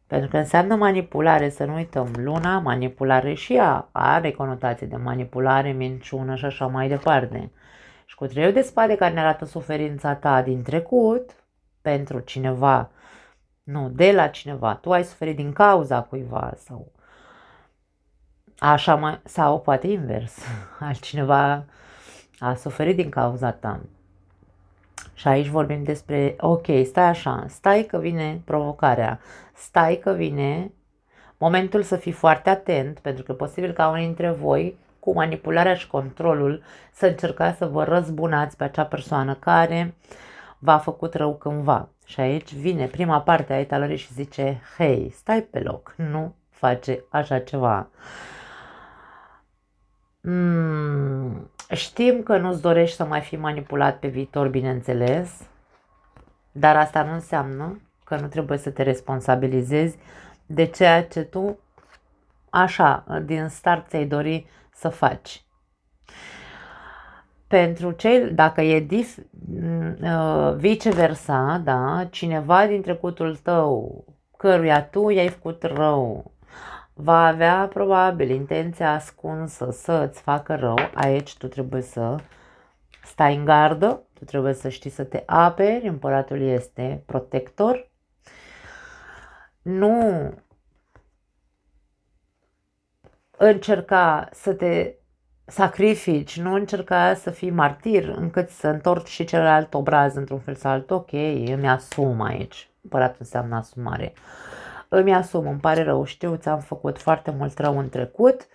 pentru că înseamnă manipulare, să nu uităm, luna, manipulare și ea are conotație de manipulare, minciună și așa mai departe. Și cu 3 de spade care ne arată suferința ta din trecut, pentru cineva, nu, de la cineva, tu ai suferit din cauza cuiva sau așa mai, sau poate invers, altcineva a suferit din cauza ta. Și aici vorbim despre, ok, stai așa, stai că vine provocarea, stai că vine momentul să fii foarte atent, pentru că e posibil ca unii dintre voi, cu manipularea și controlul, să încercați să vă răzbunați pe acea persoană care v-a făcut rău cândva. Și aici vine prima parte a etalării și zice, hei, stai pe loc, nu face așa ceva. Știm că nu-ți dorești să mai fii manipulat pe viitor, bineînțeles, dar asta nu înseamnă că nu trebuie să te responsabilizezi de ceea ce tu, așa, din start ți-ai dori să faci. Pentru cei, dacă e viceversa, da, cineva din trecutul tău, căruia tu i-ai făcut rău, va avea probabil intenția ascunsă să-ți facă rău, aici tu trebuie să stai în gardă, tu trebuie să știi să te aperi, împăratul este protector. Nu încerca să te sacrifici, nu încerca să fii martir încât să întorci și celălalt obraz într-un fel sau altul. Ok, îmi asum aici. Împăratul înseamnă asumare. Îmi asum, îmi pare rău, știu, ți-am făcut foarte mult rău în trecut,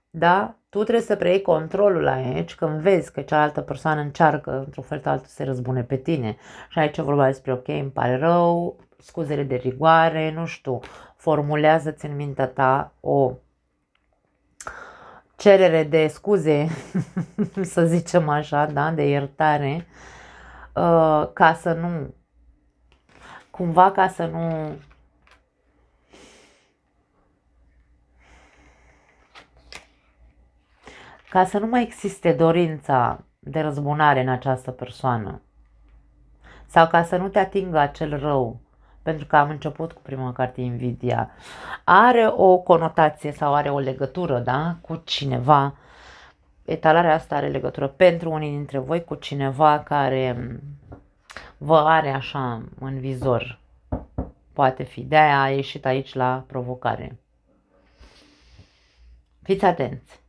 da? Tu trebuie să preiei controlul aici când vezi că cealaltă persoană încearcă într-un fel sau altul să se răzbune pe tine. Și aici vorba despre, ok, îmi pare rău, scuzele de rigoare, nu știu, formulează-ți în mintea ta o cerere de scuze, să zicem așa, da, de iertare, ca să nu, cumva ca să nu mai existe dorința de răzbunare în această persoană sau ca să nu te atingă acel rău, pentru că am început cu prima carte Invidia, are o conotație sau are o legătură, da, cu cineva. Etalarea asta are legătură pentru unii dintre voi cu cineva care vă are așa în vizor. Poate fi. De-aia a ieșit aici la provocare. Fiți atenți.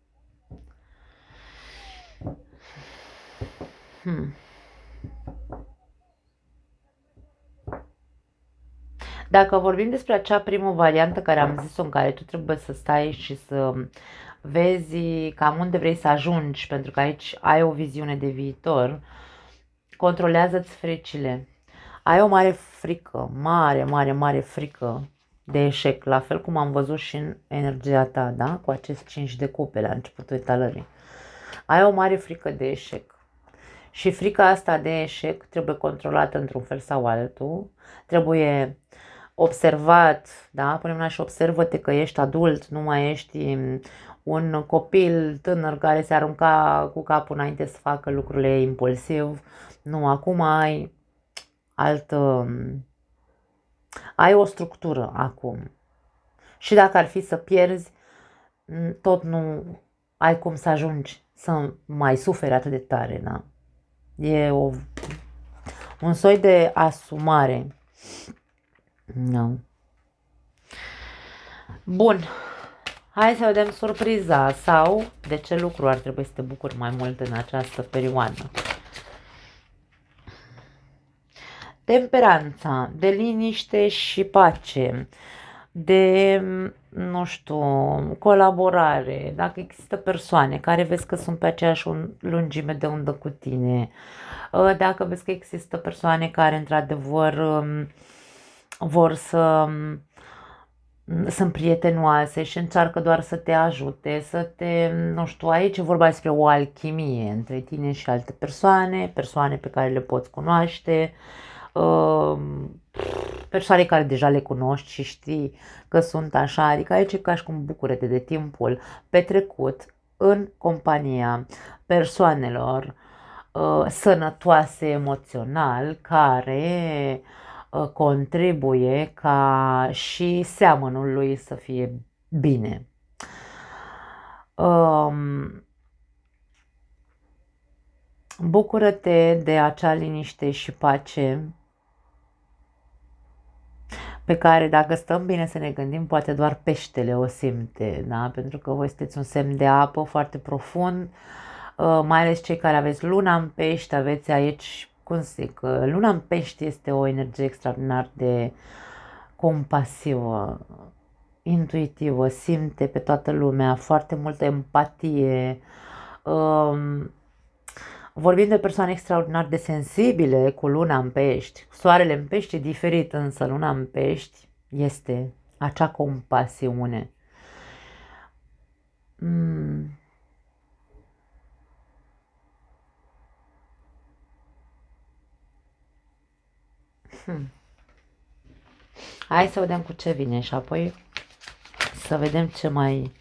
Dacă vorbim despre acea primă variantă care am zis-o, în care tu trebuie să stai și să vezi cam unde vrei să ajungi, pentru că aici ai o viziune de viitor, controlează-ți fricile. Ai o mare frică, mare frică de eșec, la fel cum am văzut și în energia ta, da? Cu acest 5 de cupe la începutul etalării. Ai o mare frică de eșec. Și frica asta de eșec trebuie controlată într-un fel sau altul. Trebuie observat, da? Până una și observă-te că ești adult, nu mai ești un copil tânăr care se arunca cu capul înainte să facă lucrurile impulsiv. Nu, acum ai o structură acum. Și dacă ar fi să pierzi, tot nu ai cum să ajungi să mai suferi atât de tare, da? E un soi de asumare. Da. Bun. Hai să vedem surpriza sau de ce lucru ar trebui să te bucuri mai mult în această perioadă. Temperanța, de liniște și pace, de, nu știu, colaborare, dacă există persoane care vezi că sunt pe aceeași lungime de undă cu tine, dacă vezi că există persoane care într-adevăr vor să sunt prietenoase și încearcă doar să te ajute, să te, nu știu, aici e vorba despre o alchimie între tine și alte persoane, persoane pe care le poți cunoaște, persoane care deja le cunoști și știi că sunt așa, adică aici e ca și cum bucură-te de timpul petrecut în compania persoanelor sănătoase emoțional care contribuie ca și seamănul lui să fie bine. Bucură-te de acea liniște și pace pe care, dacă stăm bine să ne gândim, poate doar peștele o simte, da? Pentru că voi sunteți un semn de apă foarte profund, mai ales cei care aveți luna în pești, aveți aici, cum zic, luna în pești este o energie extraordinar de compasivă, intuitivă, simte pe toată lumea, foarte multă empatie. Vorbim de persoane extraordinar de sensibile cu luna în pești. Soarele în pești e diferit, însă luna în pești este acea compasiune. Hai să vedem cu ce vine și apoi să vedem ce mai...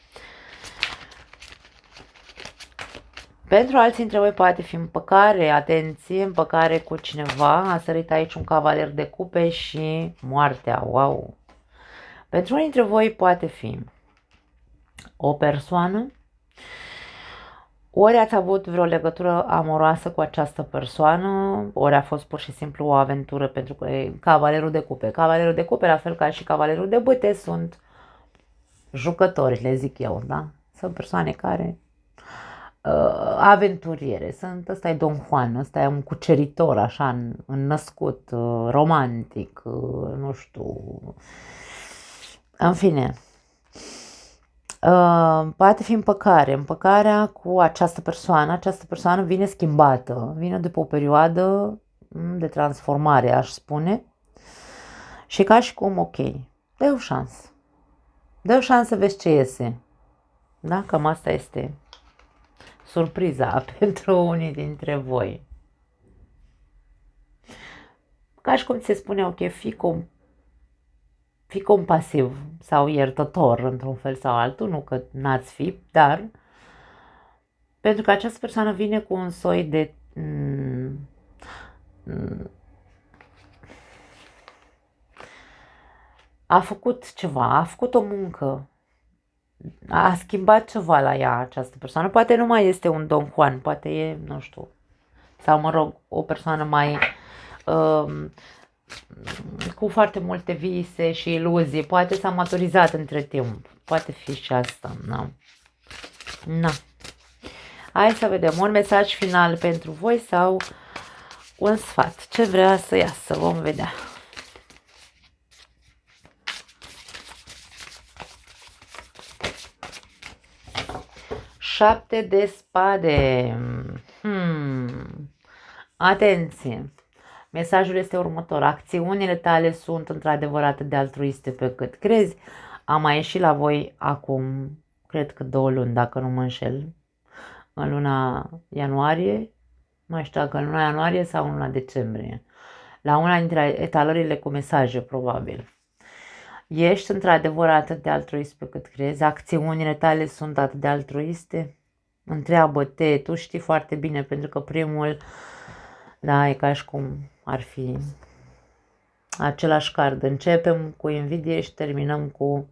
Pentru alții dintre voi poate fi împăcare, atenție, împăcare cu cineva. A sărit aici un cavaler de cupe și moartea, wow! Pentru unii dintre voi poate fi o persoană, ori ați avut vreo legătură amoroasă cu această persoană, ori a fost pur și simplu o aventură, pentru că e cavalerul de cupe. Cavalerul de cupe, la fel ca și cavalerul de bâte, sunt jucători, le zic eu, da? Sunt persoane care aventuriere, sunt, ăsta e Don Juan, ăsta e un cuceritor așa înnăscut, romantic, nu știu, în fine. Poate fi împăcarea cu această persoană vine schimbată, vine după o perioadă de transformare, aș spune, și ca și cum, ok, dă o șansă, să vezi ce iese, da? Cam asta este surpriza pentru unii dintre voi. Ca și cum se spune, ok, fii compasiv sau iertător într-un fel sau altul, nu că n-ați fi, dar pentru că această persoană vine cu un soi de a făcut ceva, a făcut o muncă, a schimbat ceva la ea această persoană, poate nu mai este un Don Juan, poate e, nu știu, sau mă rog, o persoană mai cu foarte multe vise și iluzii, poate s-a maturizat între timp, poate fi și asta, na. Hai să vedem un mesaj final pentru voi sau un sfat, ce vrea să iasă, vom vedea. 7 de spade. Atenție! Mesajul este următor. Acțiunile tale sunt într-adevăr atât de altruiste pe cât crezi. Am mai ieșit la voi acum, cred că 2 luni, dacă nu mă înșel. În luna ianuarie, mai știu dacă în luna ianuarie sau în luna decembrie. La una dintre etalările cu mesaje, probabil. Ești într-adevăr atât de altruist pe cât crezi? Acțiunile tale sunt atât de altruiste? Întreabă-te, tu știi foarte bine, pentru că primul, da, e ca și cum ar fi același card. Începem cu invidie și terminăm cu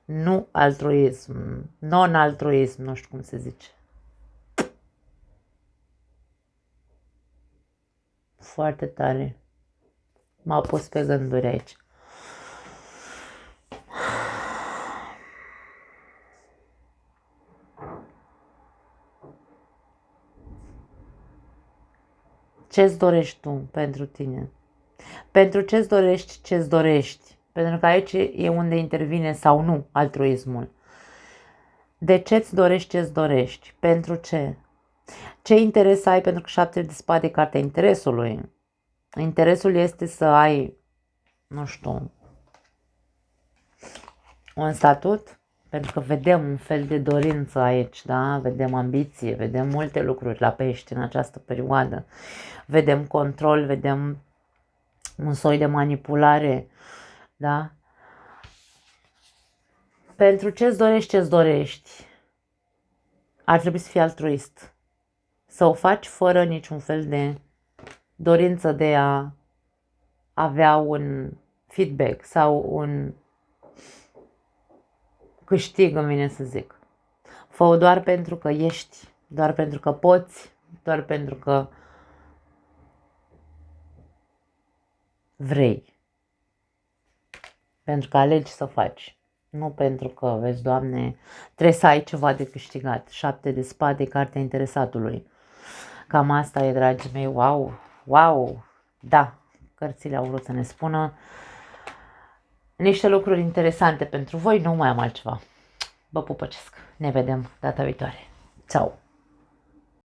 nu altruism, non-altruism, nu știu cum se zice. Foarte tare. M-a pus pe gânduri aici. Ce-ți dorești tu pentru tine? Pentru ce-ți dorești, ce-ți dorești? Pentru că aici e unde intervine sau nu altruismul. De ce-ți dorești, ce-ți dorești? Pentru ce? Ce interes ai? Pentru că 7 de spade e cartea interesului. Interesul este să ai, nu știu, un statut, pentru că vedem un fel de dorință aici, da? Vedem ambiție, vedem multe lucruri la pești în această perioadă. Vedem control, vedem un soi de manipulare, da? Pentru ce-ți dorești, ce-ți dorești? Ar trebui să fii altruist. Să o faci fără niciun fel de dorință de a avea un feedback sau un câștig, îmi vine să zic. Fă-o doar pentru că ești, doar pentru că poți, doar pentru că vrei. Pentru că alegi să faci. Nu pentru că, vezi, Doamne, trebuie să ai ceva de câștigat. 7 de spade, cartea interesatului. Cam asta e, dragii mei. Wow, wow, da, cărțile au vrut să ne spună niște lucruri interesante pentru voi. Nu mai am altceva. Vă pupăcesc. Ne vedem data viitoare. Ciao.